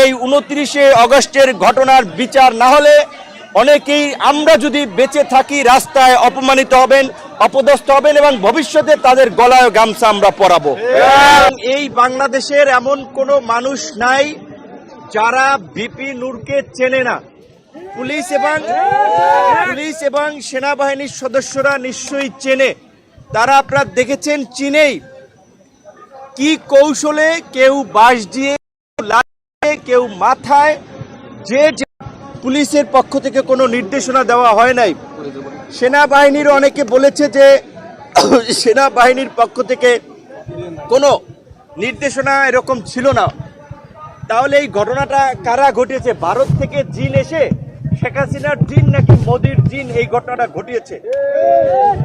এই 29 আগস্টের ঘটনার বিচার না হলে অনেকেই আমরা যদি বেঁচে থাকি রাস্তায় অপমানিত হবেন, অপদস্থ হবেন এবং ভবিষ্যতে তাদের গলায় গামছা আমরা পরাবো। এই বাংলাদেশের এমন কোনো মানুষ নাই যারা ভিপি নূরকে চেনে না। পুলিশ এবং সেনাবাহিনীর সদস্যরা নিশ্চয়ই চেনে। তারা আপনারা দেখেছেন চিনেই কি কৌশলে, কেউ বাঁশ দিয়ে, কেউ মাথায়, যে পুলিশের পক্ষ থেকে কোনো নির্দেশনা দেওয়া হয় নাই। সেনাবাহিনীর অনেকে বলেছে যে সেনাবাহিনীর পক্ষ থেকে কোনো নির্দেশনা এরকম ছিল না। তাহলে এই ঘটনাটা কারা ঘটিয়েছে? ভারত থেকে জিন এসে শেখ হাসিনার জিন নাকি মোদির জিন এই ঘটনাটা ঘটিয়েছে?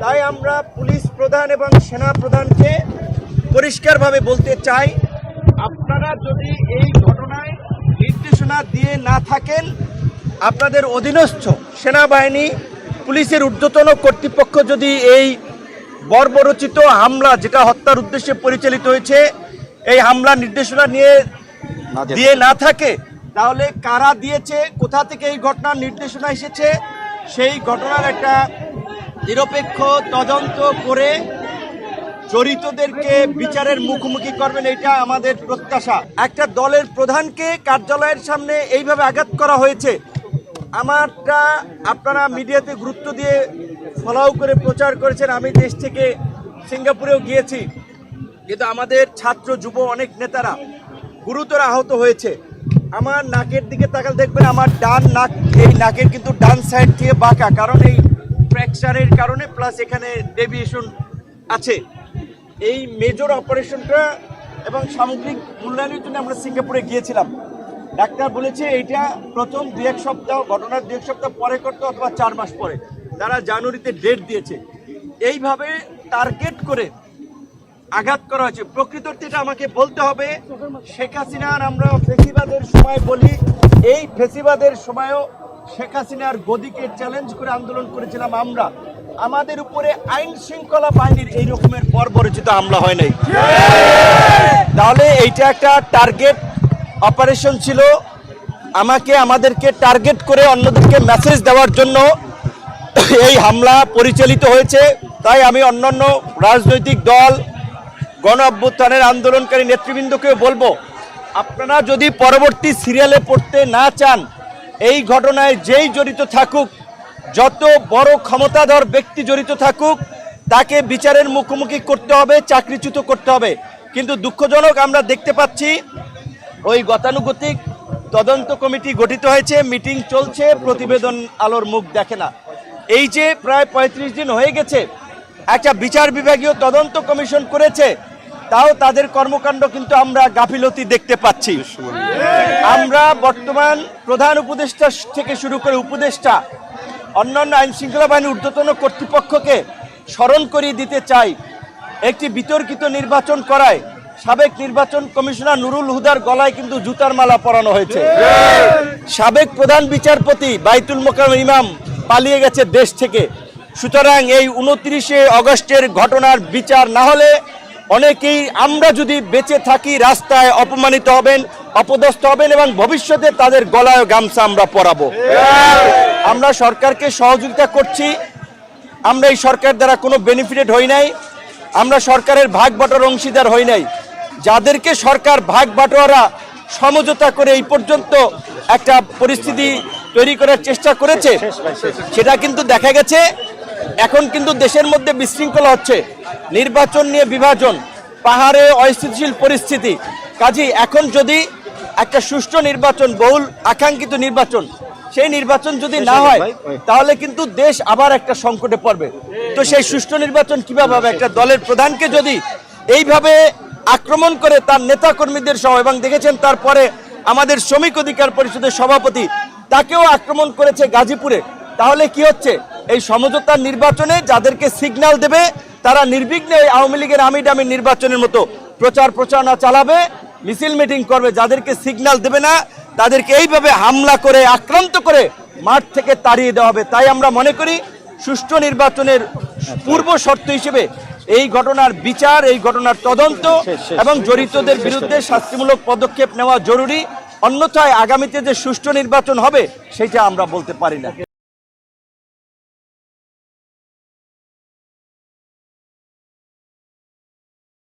তাই আমরা পুলিশ প্রধান এবং সেনা প্রধানকে পরিষ্কারভাবে বলতে চাই, আপনারা যদি এই ঘটনায় নির্দেশনা দিয়ে না থাকেন, আপনাদের অধীনস্থ সেনাবাহিনী, পুলিশের ঊর্ধ্বতন কর্তৃপক্ষ যদি এই বর্বরচিত হামলা, যেটা হত্যার উদ্দেশ্যে পরিচালিত হয়েছে, এই হামলা নির্দেশনা দিয়ে না থাকে, তাহলে কারা দিয়েছে, কোথা থেকে এই ঘটনার নির্দেশনা এসেছে, সেই ঘটনার একটা নিরপেক্ষ তদন্ত করে জড়িতদেরকে বিচারের মুখোমুখি করবেন, এটা আমাদের প্রত্যাশা। একটা দলের প্রধানকে কার্যালয়ের সামনে এইভাবে আঘাত করা হয়েছে, আমারটা আপনারা মিডিয়াতে গুরুত্ব দিয়ে ফলো করে প্রচার করেছেন। আমি দেশ থেকে সিঙ্গাপুরেও গিয়েছি, কিন্তু আমাদের ছাত্র যুব অনেক নেতারা গুরুতর আহত হয়েছে। আমার নাকের দিকে তাকালে দেখবেন আমার ডান নাক, এই নাকের কিন্তু ডান সাইড থেকে বাঁকা, কারণ এই ফ্র্যাকচারের কারণে, প্লাস এখানে ডেভিয়েশন আছে। এই মেজর অপারেশনটা এবং সামগ্রিক মূল্যায়নের জন্য আমরা সিঙ্গাপুরে গিয়েছিলাম। ডাক্তার বলেছে এইটা প্রথম 2-1 সপ্তাহ, ঘটনার 2-1 সপ্তাহ পরে করতে, অথবা 4 মাস পরে। তারা জানুয়ারিতে ডেট দিয়েছে। এইভাবে টার্গেট করে আঘাত করা হয়েছে। প্রকৃততে এটা আমাকে বলতে হবে, শেখ হাসিনার, আমরা ফেসিবাদের সময় বলি, এই ফেসিবাদের সময়ও শেখ হাসিনার গদিকে চ্যালেঞ্জ করে আন্দোলন করেছিলাম আমরা। আমাদের উপরে আইন শৃঙ্খলা বাহিনীর এই রকমের বর্বরচিত হামলা হয় নাই। তাহলে এইটা একটা টার্গেট অপারেশন ছিল, আমাদেরকে টার্গেট করে অন্যদেরকে মেসেজ দেওয়ার জন্য এই হামলা পরিচালিত হয়েছে। তাই আমি অন্যান্য রাজনৈতিক দল, গণ অভ্যুত্থানের আন্দোলনকারী নেতৃবৃন্দকেও বলবো, আপনারা যদি পরবর্তী সিরিয়ালে পড়তে না চান, এই ঘটনায় যেই জড়িত থাকুক, যত বড় ক্ষমতাধর ব্যক্তি জড়িত থাকুক, তাকে বিচারের মুখোমুখি করতে হবে, চাকরিচ্যুত করতে হবে। কিন্তু দুঃখজনক, আমরা দেখতে পাচ্ছি ওই গতানুগতিক তদন্ত কমিটি গঠিত হয়েছে, মিটিং চলছে, প্রতিবেদন আলোর মুখ দেখে না। এই যে প্রায় 35 দিন হয়ে গেছে, একটা বিচার বিভাগীয় তদন্ত কমিশন করেছে, তাও তাদের কর্মকাণ্ড কিন্তু আমরা গাফিলতি দেখতে পাচ্ছি। আমরা বর্তমান প্রধান উপদেষ্টা থেকে শুরু করে উপদেষ্টা, অন্যান্য আইন শৃঙ্খলা বাহিনীর ঊর্ধ্বতন কর্তৃপক্ষকে স্মরণ করিয়ে দিতে চাই, একটি বিতর্কিত নির্বাচন করায় সাবেক নির্বাচন কমিশনার নুরুল হুদার গলায় কিন্তু জুতার মালা পরানো হয়েছে। সাবেক প্রধান বিচারপতি বাইতুল মোকাররম ইমাম পালিয়ে গেছে দেশ থেকে। সুতরাং এই 29 আগস্টের ঘটনার বিচার না হলে অনেকেই আমরা যদি বেঁচে থাকি রাস্তায় অপমানিত হবেন, অপদস্থ হবেন এবং ভবিষ্যতে তাদের গলায় গামছা আমরা পরাবো। আমরা সরকারকে সহযোগিতা করছি, আমরা এই সরকার দ্বারা কোনো বেনিফিটেড হই নাই, আমরা সরকারের ভাগ বাটোয়ার অংশীদার হই নাই। যাদেরকে সরকার ভাগ বাটোয়ারা সমঝোতা করে এই পর্যন্ত একটা পরিস্থিতি তৈরি করার চেষ্টা করেছে, সেটা কিন্তু দেখা গেছে এখন কিন্তু দেশের মধ্যে বিশৃঙ্খলা হচ্ছে, নির্বাচন নিয়ে বিভাজন, পাহাড়ে অস্থিতিশীল পরিস্থিতি। কাজেই এখন যদি একটা সুষ্ঠু নির্বাচন, বহুল আকাঙ্ক্ষিত নির্বাচন, সেই নির্বাচন যদি না হয়, তাহলে কিন্তু দেশ আবার একটা সংকটে পড়বে। তো সেই সুষ্ঠু নির্বাচন কিভাবে হবে? একটা দলের প্রধানকে যদি এইভাবে আক্রমণ করে তার নেতা কর্মীদের সহ, এবং দেখেছেন তারপরে আমাদের শ্রমিক অধিকার পরিষদের সভাপতি, তাকেও আক্রমণ করেছে গাজীপুরে। তাহলে কি হচ্ছে? এই সমঝোতার নির্বাচনে যাদেরকে সিগন্যাল দেবে, তারা নির্বিঘ্নে আওয়ামী লীগের আমির নির্বাচনের মতো প্রচার প্রচারণা চালাবে, মিছিল মিটিং করবে। যাদেরকে সিগন্যাল দেবে না, তাদেরকে এইভাবে হামলা করে, আক্রান্ত করে মাঠ থেকে তাড়িয়ে দেওয়া হবে। তাই আমরা মনে করি সুষ্ঠু নির্বাচনের পূর্ব শর্ত হিসেবে এই ঘটনার বিচার, এই ঘটনার তদন্ত এবং জড়িতদের বিরুদ্ধে শাস্তিমূলক পদক্ষেপ নেওয়া জরুরি। অন্যথায় আগামীতে যে সুষ্ঠু নির্বাচন হবে সেটা আমরা বলতে পারি না।